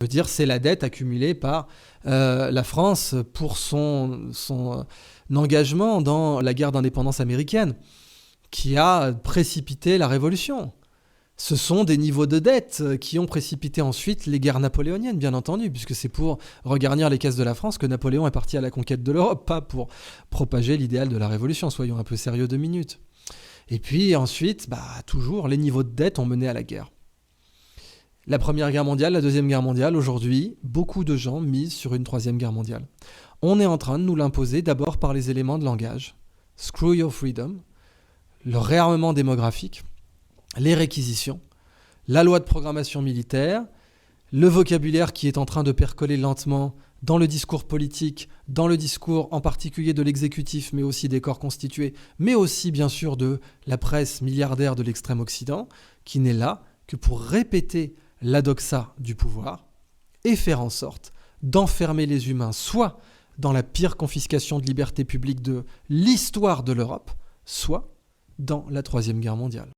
Je veux dire, c'est la dette accumulée par la France pour son engagement dans la guerre d'indépendance américaine, qui a précipité la Révolution. Ce sont des niveaux de dette qui ont précipité ensuite les guerres napoléoniennes, bien entendu, puisque c'est pour regarnir les caisses de la France que Napoléon est parti à la conquête de l'Europe, pas pour propager l'idéal de la Révolution. Soyons un peu sérieux 2 minutes. Et puis ensuite, toujours, les niveaux de dette ont mené à la guerre. La Première Guerre mondiale, la Deuxième Guerre mondiale, aujourd'hui, beaucoup de gens misent sur une Troisième Guerre mondiale. On est en train de nous l'imposer d'abord par les éléments de langage. Screw your freedom, le réarmement démographique, les réquisitions, la loi de programmation militaire, le vocabulaire qui est en train de percoler lentement dans le discours politique, dans le discours en particulier de l'exécutif, mais aussi des corps constitués, mais aussi bien sûr de la presse milliardaire de l'extrême Occident, qui n'est là que pour répéter la doxa du pouvoir et faire en sorte d'enfermer les humains soit dans la pire confiscation de liberté publique de l'histoire de l'Europe, soit dans la Troisième Guerre mondiale.